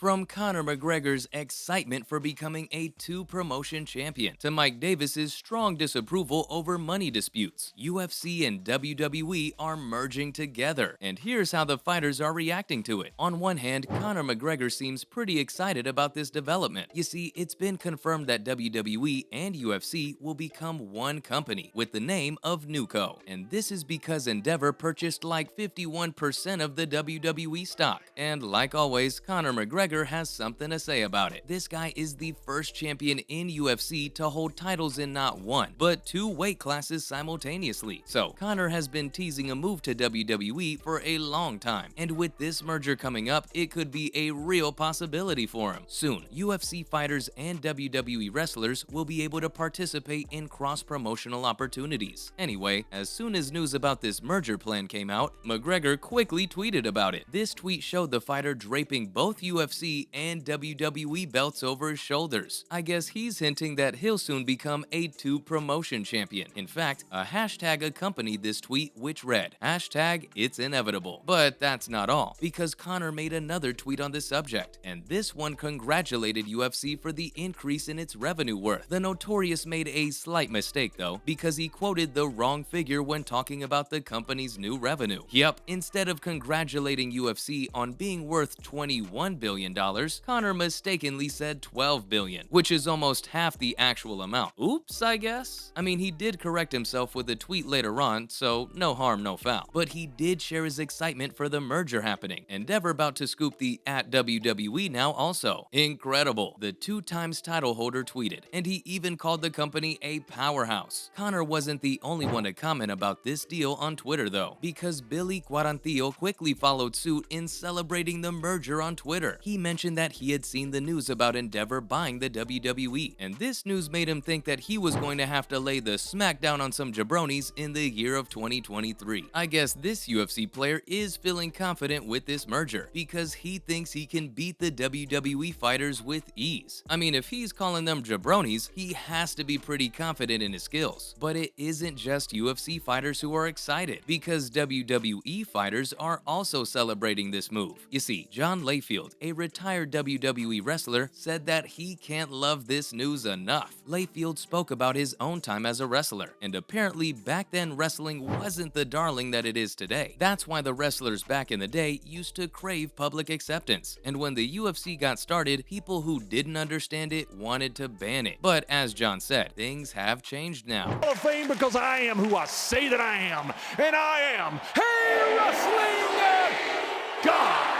From Conor McGregor's excitement for becoming a two-promotion champion to Mike Davis's strong disapproval over money disputes, UFC and WWE are merging together, and here's how the fighters are reacting to it. On one hand, Conor McGregor seems pretty excited about this development. You see, it's been confirmed that WWE and UFC will become one company with the name of NewCo, and this is because Endeavor purchased like 51% of the WWE stock. And like always, Conor McGregor has something to say about it. This guy is the first champion in UFC to hold titles in not one, but two weight classes simultaneously. So Conor has been teasing a move to WWE for a long time, and with this merger coming up, it could be a real possibility for him. Soon, UFC fighters and WWE wrestlers will be able to participate in cross-promotional opportunities. Anyway, as soon as news about this merger plan came out, McGregor quickly tweeted about it. This tweet showed the fighter draping both UFC and WWE belts over his shoulders. I guess he's hinting that he'll soon become a two-promotion champion. In fact, a hashtag accompanied this tweet which read, #It's inevitable. But that's not all, because Conor made another tweet on the subject, and this one congratulated UFC for the increase in its revenue worth. The Notorious made a slight mistake though, because he quoted the wrong figure when talking about the company's new revenue. Yep, instead of congratulating UFC on being worth $21 billion, Conor mistakenly said $12 billion, which is almost half the actual amount. Oops, I guess? I mean, he did correct himself with a tweet later on, so no harm, no foul. But he did share his excitement for the merger happening. Endeavor about to scoop the @WWE now also. Incredible. The two-times title holder tweeted, and he even called the company a powerhouse. Conor wasn't the only one to comment about this deal on Twitter though, because Billy Quarantillo quickly followed suit in celebrating the merger on Twitter. He mentioned that he had seen the news about Endeavor buying the WWE, and this news made him think that he was going to have to lay the smackdown on some jabronis in the year of 2023. I guess this UFC player is feeling confident with this merger, because he thinks he can beat the WWE fighters with ease. I mean, if he's calling them jabronis, he has to be pretty confident in his skills. But it isn't just UFC fighters who are excited, because WWE fighters are also celebrating this move. You see, John Layfield, a retired WWE wrestler, said that he can't love this news enough. Layfield spoke about his own time as a wrestler, and apparently back then wrestling wasn't the darling that it is today. That's why the wrestlers back in the day used to crave public acceptance, and when the UFC got started, people who didn't understand it wanted to ban it. But as John said, things have changed now. Hall of Fame because I am who I say that I am, and I am a wrestling God.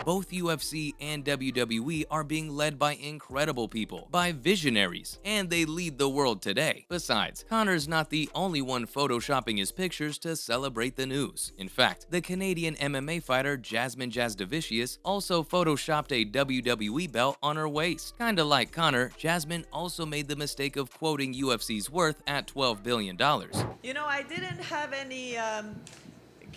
Both UFC and WWE are being led by incredible people, by visionaries, and they lead the world today. Besides, Conor's not the only one photoshopping his pictures to celebrate the news. In fact, the Canadian MMA fighter Jasmine Jasdavicius also photoshopped a WWE belt on her waist. Kinda like Conor, Jasmine also made the mistake of quoting UFC's worth at $12 billion. You know, I didn't have any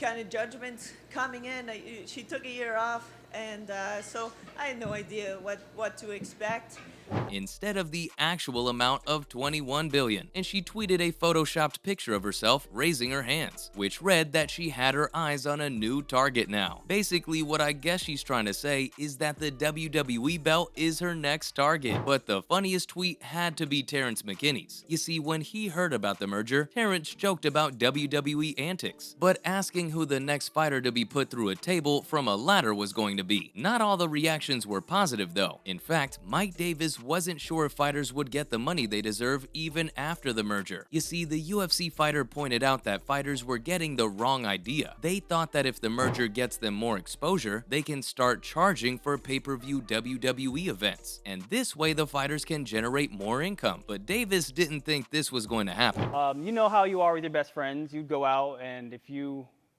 kind of judgments coming in. She took a year off, and so I had no idea what to expect. Instead of the actual amount of $21 billion, and she tweeted a photoshopped picture of herself raising her hands, which read that she had her eyes on a new target now. Basically, what I guess she's trying to say is that the WWE belt is her next target. But the funniest tweet had to be Terrence McKinney's. You see, when he heard about the merger, Terrence joked about WWE antics, but asking who the next fighter to be put through a table from a ladder was going to be. Not all the reactions were positive though. In fact, Mike Davis wasn't sure if fighters would get the money they deserve even after the merger. You see, the UFC fighter pointed out that fighters were getting the wrong idea. They thought that if the merger gets them more exposure, they can start charging for pay-per-view WWE events, and this way the fighters can generate more income. But Davis didn't think this was going to happen. You know how you are with your best friends. You'd go out, and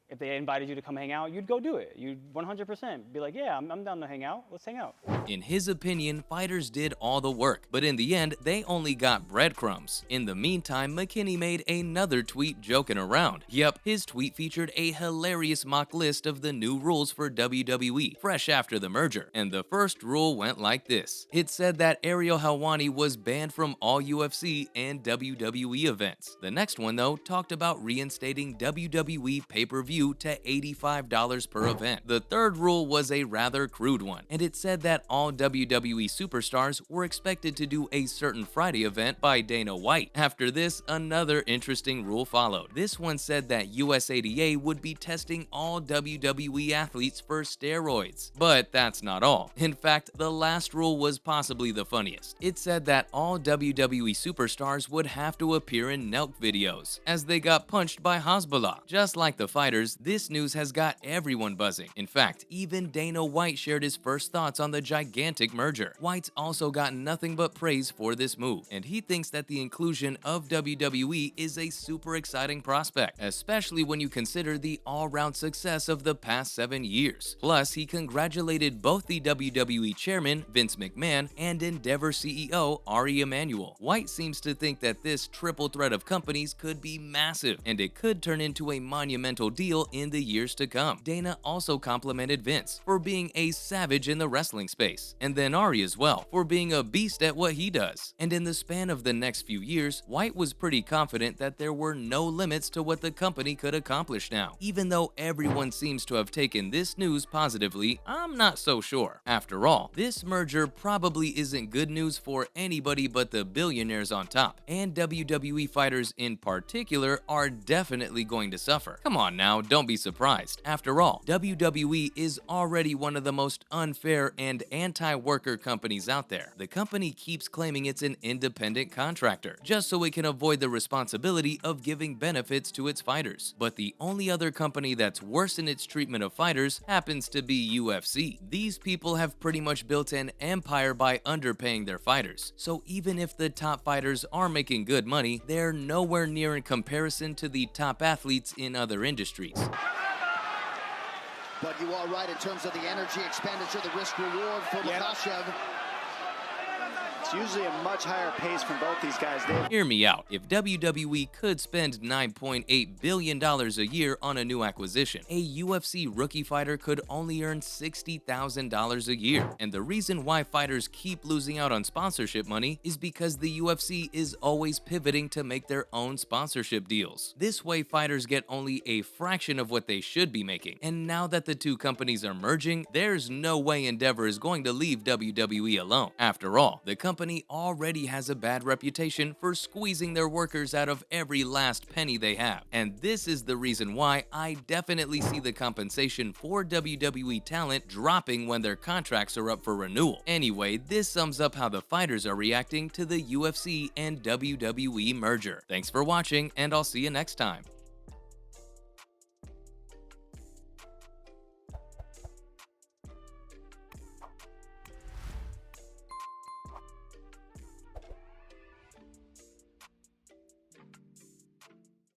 if they invited you to come hang out, you'd go do it. You'd 100% be like, yeah, I'm down to hang out. Let's hang out. In his opinion, fighters did all the work, but in the end, they only got breadcrumbs. In the meantime, McKinney made another tweet joking around. Yep, his tweet featured a hilarious mock list of the new rules for WWE, fresh after the merger. And the first rule went like this. It said that Ariel Helwani was banned from all UFC and WWE events. The next one, though, talked about reinstating WWE pay-per-view pay-per-view to $85 per event. The third rule was a rather crude one, and it said that all WWE superstars were expected to do a certain Friday event by Dana White. After this, another interesting rule followed. This one said that USADA would be testing all WWE athletes for steroids. But that's not all. In fact, the last rule was possibly the funniest. It said that all WWE superstars would have to appear in Nelk videos, as they got punched by Hezbollah. Just like the fighters, this news has got everyone buzzing. In fact, even Dana White shared his first thoughts on the gigantic merger. White's also gotten nothing but praise for this move, and he thinks that the inclusion of WWE is a super exciting prospect, especially when you consider the all-round success of the past 7 years. Plus, he congratulated both the WWE chairman, Vince McMahon, and Endeavor CEO, Ari Emanuel. White seems to think that this triple threat of companies could be massive, and it could turn into a monumental deal in the years to come. Dana also complimented Vince for being a savage in the wrestling space, and then Ari as well, for being a beast at what he does. And in the span of the next few years, White was pretty confident that there were no limits to what the company could accomplish now. Even though everyone seems to have taken this news positively, I'm not so sure. After all, this merger probably isn't good news for anybody but the billionaires on top, and WWE fighters in particular are definitely going to suffer. Come on now, don't be surprised. After all, WWE is already one of the most unfair and anti-worker companies out there. The company keeps claiming it's an independent contractor, just so it can avoid the responsibility of giving benefits to its fighters. But the only other company that's worse in its treatment of fighters happens to be UFC. These people have pretty much built an empire by underpaying their fighters. So even if the top fighters are making good money, they're nowhere near in comparison to the top athletes in other industries. But you are right in terms of the energy expenditure, the risk reward for Makhachev. It's usually a much higher pace from both these guys. Hear me out. If WWE could spend $9.8 billion a year on a new acquisition, a UFC rookie fighter could only earn $60,000 a year. And the reason why fighters keep losing out on sponsorship money is because the UFC is always pivoting to make their own sponsorship deals. This way, fighters get only a fraction of what they should be making. And now that the two companies are merging, there's no way Endeavor is going to leave WWE alone. After all, the company already has a bad reputation for squeezing their workers out of every last penny they have. And this is the reason why I definitely see the compensation for WWE talent dropping when their contracts are up for renewal. Anyway, this sums up how the fighters are reacting to the UFC and WWE merger. Thanks for watching, and I'll see you next time.